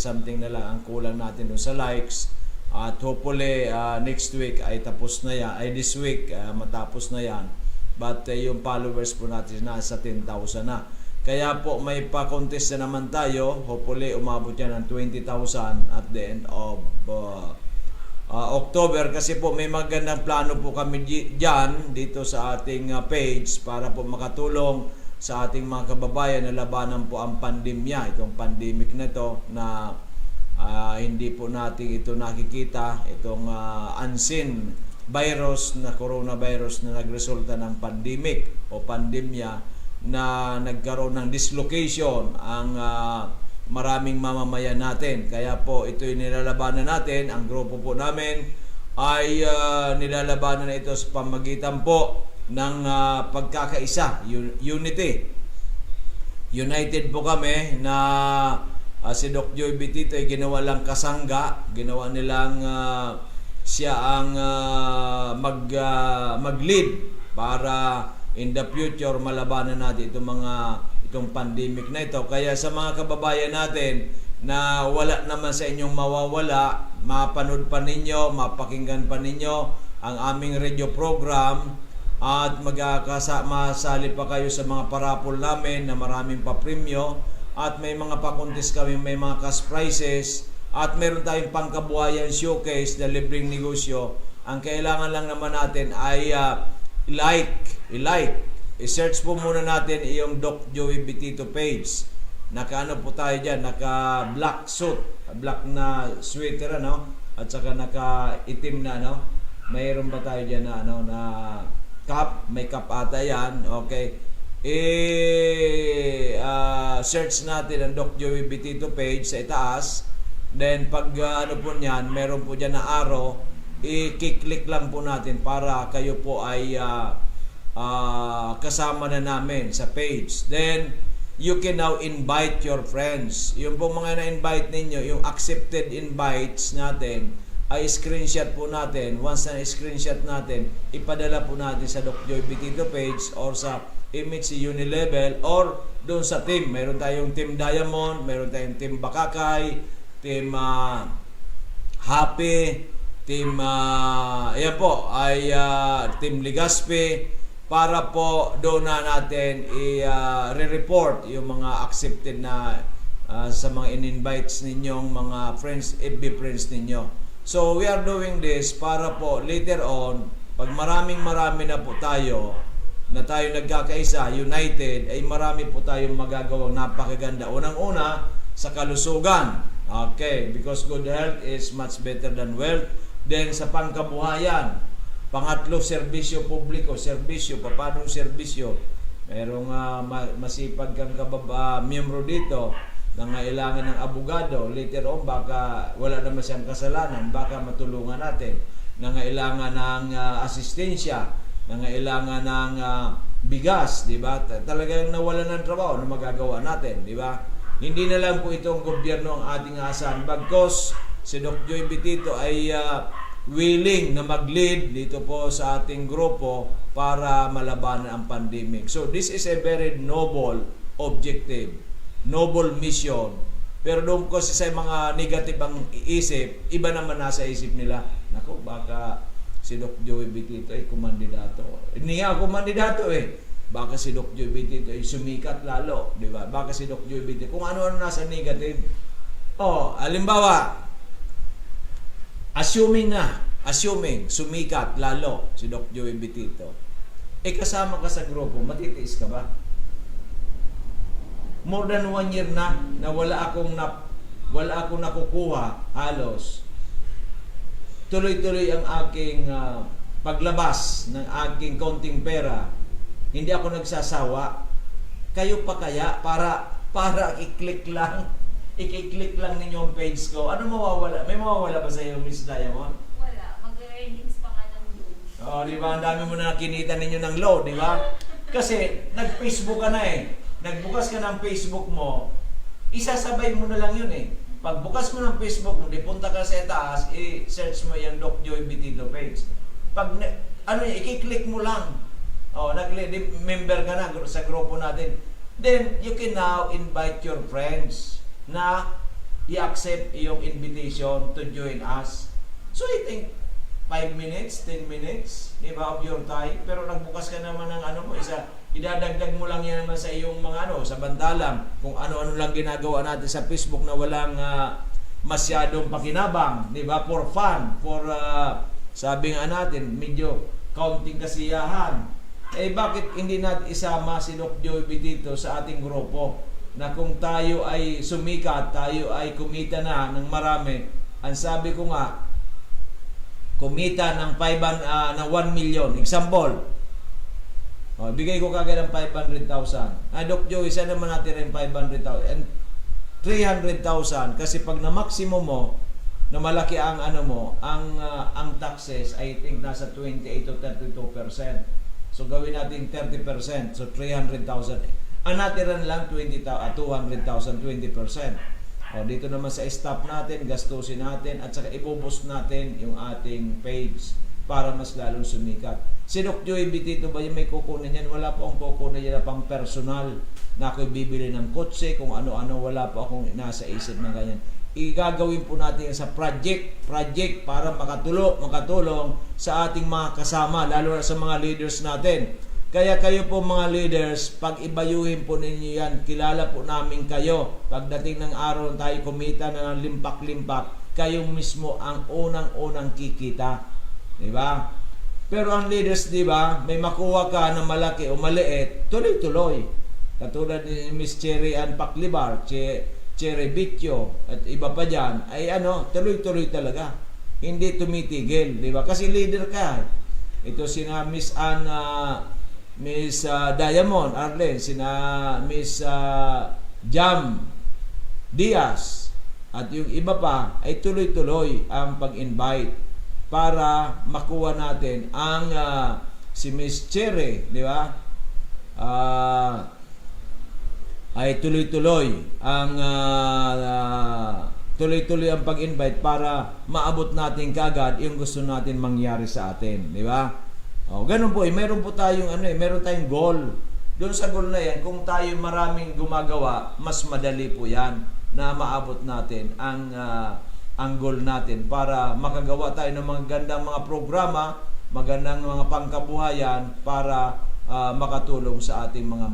something na lang ang kulang natin doon sa likes. At hopefully next week ay tapos na yan. Ay this week matapos na yan. But yung followers po natin nasa 10,000 na. Kaya po may pa-contest na naman tayo. Hopefully umabot yan ng 20,000 at the end of October. Kasi po may magandang plano po kami dyan dito sa ating page para po makatulong sa ating mga kababayan na labanan po ang pandemya. Itong pandemic na ito na hindi po natin ito nakikita. Itong unseen virus na coronavirus na nagresulta ng pandemic o pandemya na nagkaroon ng dislocation ang maraming mamamayan natin. Kaya po ito yung nilalabanan natin. Ang grupo po namin ay nilalabanan na ito sa pamagitan po ng pagkakaisa, unity. United po kami na si Doc Joey Betito ay ginawa lang kasangga, ginawa nilang siya ang mag-lead para in the future malabanan natin itong pandemic na ito. Kaya sa mga kababayan natin na wala naman sa inyong mawawala, mapanood pa ninyo, mapakinggan pa ninyo ang aming radio program at masali pa kayo sa mga parapol namin na maraming pa-premyo at may mga pa-contest kami, may mga cash prizes at meron tayong pangkabuhayan showcase na libreng negosyo. Ang kailangan lang naman natin ay i-search po muna natin yung Doc Joey Betito page. Naka po tayo dyan, naka black suit, black na sweater at saka naka itim na mayroon ba tayo dyan na cap, may cap ata yan. Okay. Search natin ang Doc Joey Betito page sa itaas. Then pag po niyan, meron po dyan na arrow, i-click lang po natin para kayo po ay kasama na namin sa page. Then you can now invite your friends. Yung po mga na-invite ninyo, yung accepted invites natin, ay screenshot po natin. Once na screenshot natin, ipadala po natin sa Doc Joey Betito page or sa Image Unilevel or doon sa team. Meron tayong Team Diamond, meron tayong Team Bakakay, Team Happy, Team ayan po ay Team Ligaspi para po doon na natin i-report yung mga accepted na sa mga in-invites ninyong mga friends, FB friends ninyo. So we are doing this para po later on, pag marami na po tayo, na tayo nagkakaisa, united, ay marami po tayong magagawang napakaganda. Unang-una, sa kalusugan. Okay, because good health is much better than wealth. Then sa pangkabuhayan. Pangatlo, serbisyo publiko. Serbisyo, paano serbisyo? Merong masipag kang miyembro dito, nangailangan ng abogado, later on baka wala naman siyang kasalanan, baka matulungan natin. Nangailangan ng asistensya, nangailangan ng bigas, di ba? Talagang nawalan ng trabaho na magagawa natin, di ba? Hindi na lang po itong gobyerno ang ating asahan. Bagkos si Doc Joey Betito ay willing na mag-lead dito po sa ating grupo para malabanan ang pandemic. So this is a very noble objective, noble mission. Pero doon ko sa mga negative ang isip, iba naman nasa isip nila. Nako, baka si Doc Joey Bitito ay kumandidato. Hindi nga kumandidato eh. Baka si Doc Joey Bitito ay sumikat lalo, di ba? Baka si Doc Joey Bitito, kung ano-ano nasa negative. Halimbawa, assuming sumikat lalo si Doc Joey Bitito, kasama ka sa grupo, matitiis ka ba? More than 1 year na wala akong nakukuha halos. Tuloy-tuloy ang aking paglabas ng aking konting pera. Hindi ako nagsasawa. Kayo pa kaya para i-click lang ninyo ang page ko. Ano mawawala? May mawawala ba sa iyo, Miss Diamond? Wala. Mag-earnings pa nga ng loan. Di ba? Ang dami mo na kinita ninyo ng load, di ba? Kasi nag-Facebook ka na eh. Nagbukas ka ng Facebook mo, isasabay mo na lang yun eh. Pagbukas mo ng Facebook mo, di punta ka sa taas, i-search mo yung Doc Joey Bitito page. I-click mo lang. Member ka na sa grupo natin. Then, you can now invite your friends na i-accept yung invitation to join us. So, I think 5 minutes, 10 minutes, di ba, of your time. Pero nagbukas ka naman ng idadagdag mo lang yan naman sa iyong mga sa bandalang. Kung ano-ano lang ginagawa natin sa Facebook na walang masyadong pakinabang, di ba, for fun, for, sabi nga natin, medyo counting kasiyahan. Bakit hindi natin isama si Doc Joey Bitito sa ating grupo na kung tayo ay sumikat, tayo ay kumita na ng marami. Ang sabi ko nga, kumita ng 1 million. Example, bigay ko kagad ng 500,000. Doc Joey, saan naman natin rin 500,000? And 300,000 kasi pag na-maximum mo, na malaki ang ang taxes, I think nasa 28 to 32%. So gawin natin 30%, so 300,000. Ang natiran lang 200,000, 20%. Dito naman sa staff natin, gastusin natin at saka ibuboost natin yung ating page para mas lalong sumikat. Si Doc Joey Bitito ba yung may kukunin yan? Wala po akong kukunin yan na pang personal na ako'y bibili ng kotse, kung ano-ano, wala po akong nasa isip na ganyan. Igagawin po natin sa project para makatulong sa ating mga kasama, lalo na sa mga leaders natin. Kaya kayo po mga leaders, pag ibayuhin po ninyo yan, kilala po namin kayo. Pagdating ng araw tayo kumita na ng limpak-limpak, kayo mismo ang unang-unang kikita. Diba? Pero ang leaders, diba, may makuha ka na malaki o maliit, tuloy-tuloy. Katulad ni Miss Cherry Ann Paclibar, Cherry Bitio, at iba pa dyan, ay tuloy-tuloy talaga. Hindi tumitigil, di ba? Kasi leader ka. Ito sina Miss Ann, Miss Diamond, Arlen, sina Miss Jam Diaz, at yung iba pa, ay tuloy-tuloy ang pag-invite para makuha natin ang si Miss Cherry, di ba? Ay tuloy-tuloy ang pag-invite para maabot natin kagad yung gusto natin mangyari sa atin, di ba? Ganun po, meron po tayong meron tayong goal. Doon sa goal na yan, kung tayo maraming gumagawa, mas madali po yan na maabot natin ang goal natin para makagawa tayo ng mga gandang mga programa, magandang mga pangkabuhayan para makatulong sa ating mga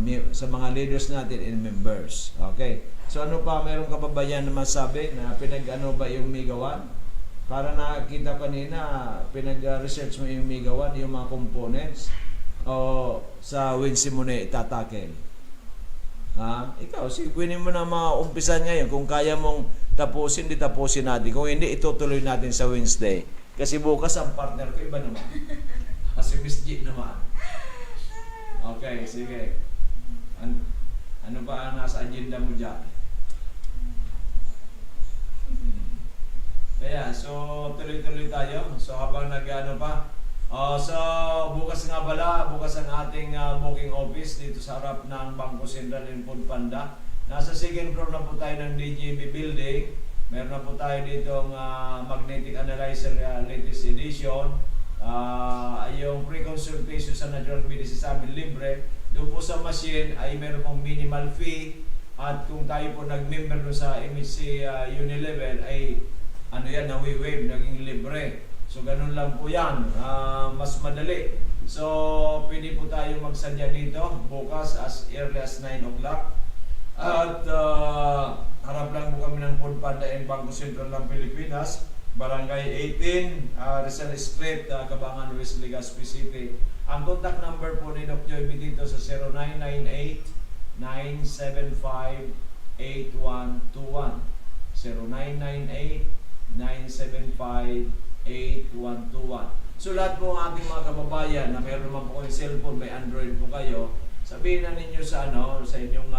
leaders natin and members. Okay. So ano pa, meron ka pa ba yan na masabi na ba yung Mega 1? Para nakita kanina, pinag-research mo yung Mega 1, yung mga components o sa Wednesday mo na itatakel. Ikaw, sigwinin mo na maumpisan ngayon. Kung kaya mong tapusin, di tapusin natin. Kung hindi, itutuloy natin sa Wednesday. Kasi bukas ang partner ko, iba naman. Kasi Miss G naman. Okay, sige. Ano ba ang nasa agenda mo dyan? Kaya, so tuloy-tuloy tayo. So habang so bukas nga pala, bukas ang ating booking office dito sa harap ng Bangko Sentral in Food Panda. Nasa second floor na po tayo ng DJB building. Meron na po tayo dito magnetic analyzer latest edition. Yung pre-consultation sa Natural Medicine sa amin libre. Doon po sa machine ay meron pong minimal fee. At kung tayo po nag-member doon sa MSC Unilevel ay ano yan, nawi-wave, naging libre. So ganun lang po yan, mas madali. So pwede po tayo magsadya dito bukas as early as 9 o'clock. At harap lang po kami ng Food Panda and Bangko Sentral ng Pilipinas, Barangay 18, Rizal Street, Cabangan, West Legazpi City. Ang contact number po ni Dr. Joy B dito sa 0998-975-8121. 0998-975-8121. So lahat po ang ating mga kababayan na mayroon naman po kayong cellphone, may Android po kayo, sabihin na ninyo sa sa inyong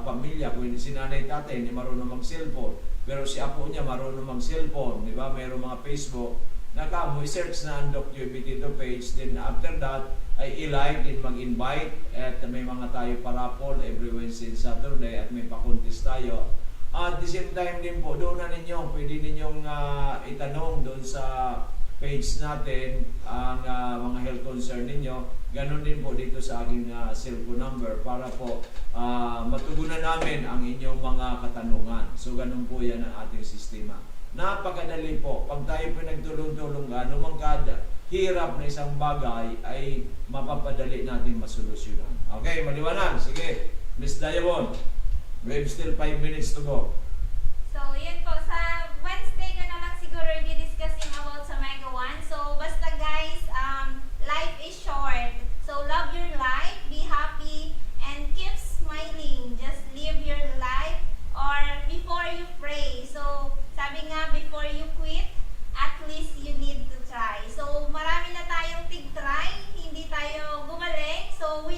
pamilya, kung si nanay tatay hindi marunong mag-cellphone, pero si apo niya marunong mag-cellphone, di ba? Mayroong mga Facebook, mo i-search na ang Dr. B dito page, then after that, ay i-like and mag-invite, at may mga tayo parapol every Wednesday and Saturday, at may pa-contest tayo. At the same time din po, doon na ninyo, pwede ninyong itanong doon sa page natin ang mga health concern ninyo. Ganon din po dito sa aking cellphone number para po matugunan namin ang inyong mga katanungan. So ganon po yan ang ating sistema. Napakadali po. Pag tayo pinagtulong-tulong anumang hirap na isang bagay ay mapapadali natin masolusyonan. Okay, maliwanag. Sige, Miss Diamond. We have still 5 minutes to go. So, yun po. Sa Wednesday ko na lang siguro i-discussing about sa Mega One. So, basta guys, life is short. So, love your life, be happy, and keep smiling. Just live your life or before you pray. So, sabi nga, before you quit, at least you need to try. So, marami na tayong tig-try, hindi tayo gumaling. So,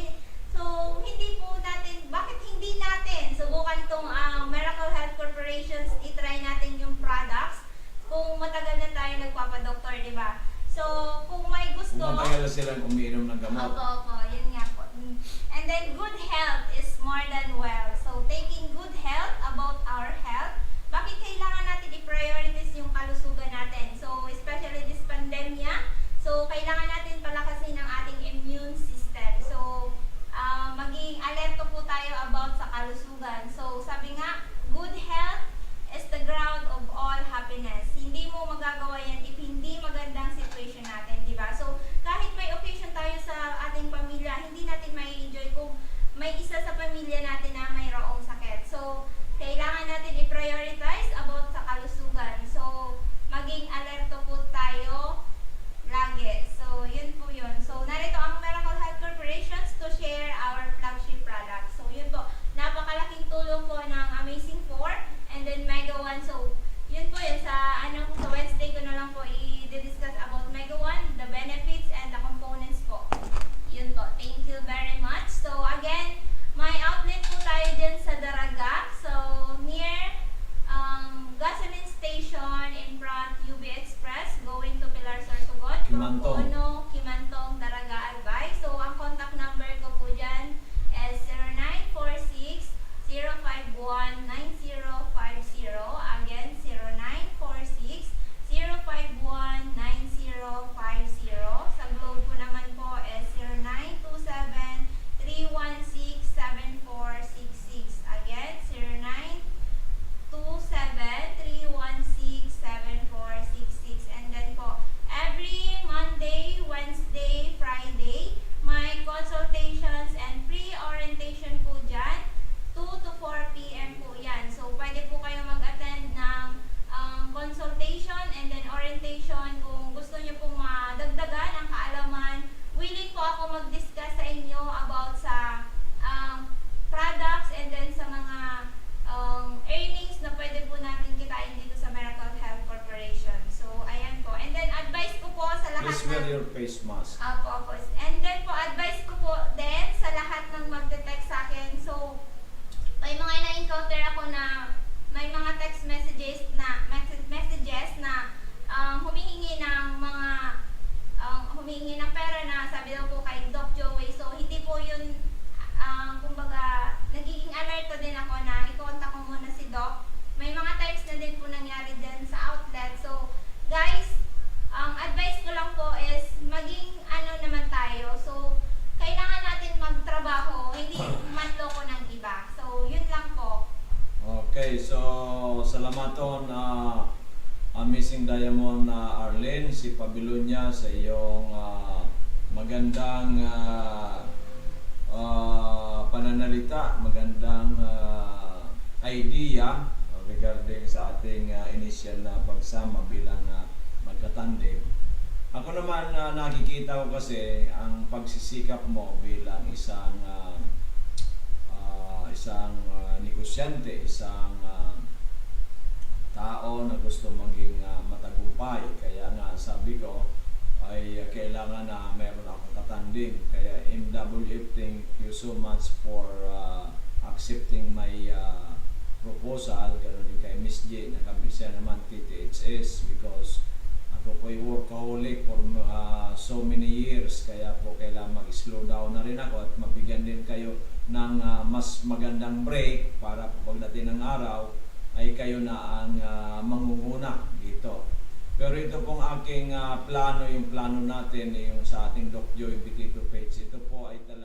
hindi po natin, bakit hindi natin subukan tong Miracle Health Corporations, i-try natin yung products kung matagal na tayo nagpapadoktor, di ba? So, kung may gusto... Kung matagal na silang umiinom ng gamot. Opo, yun nga po. And then, good health is more than well. So, taking good health about our health, bakit kailangan natin i-prioritize yung kalusugan natin? So, especially this pandemya, so, kailangan natin palakasin ang ating immune system. So, maging alerto po tayo about sa kalusugan. So, sabi nga, good health is the ground of all happiness. Hindi mo magagawa yan if hindi magandang situation natin, di ba? So, kahit may occasion tayo sa ating pamilya, hindi natin may enjoy kung may isa sa pamilya natin na mayroong sakit. So, kailangan natin i-prioritize about sa kalusugan. So, maging alerto po tayo lagi. So, yun po yun. So, narito ang Miracle Health Corporations to share our flagship products. So, yun po. Napakalaking tulong po ng Amazing 4 and then Mega 1. So, yun po yun. Sa Wednesday ko na lang po i-discuss about Mega 1, the benefits and the components po. Yun po. Thank you very much. So, again, may outlet po tayo din sa Daraga. So, near gasoline station in front UB Express going to Pilar Sorsogon. Kimantong. Kimantong, Daraga, Albay. So, ang contact number ko po dyan is 0946-051-9050. Again, 0946-051-9050. Sa Globe po naman po is 0927 pasalamaton Amazing Diamond na Arlene, si Pabilonia sa iyong magandang pananalita, magandang idea regarding sa ating initial na pagsama bilang magkatandem. Ako naman nakikita ko kasi ang pagsisikap mo bilang isang negosyante, isang tao na gusto maging matagumpay. Kaya nga sabi ko ay kailangan na meron akong katandem. Kaya MWF, thank you so much for accepting my proposal. Ganoon din kay Miss J na kami siya naman TTHS because ako po ay workaholic for so many years. Kaya po kailangan mag-slow down na rin ako at mabigyan din kayo ng mas magandang break para po pagdating ng araw ay kayo na ang mangunguna dito. Pero ito pong aking plano, yung plano natin, yung sa ating Doc Joy Bitito page, ito po ay talaga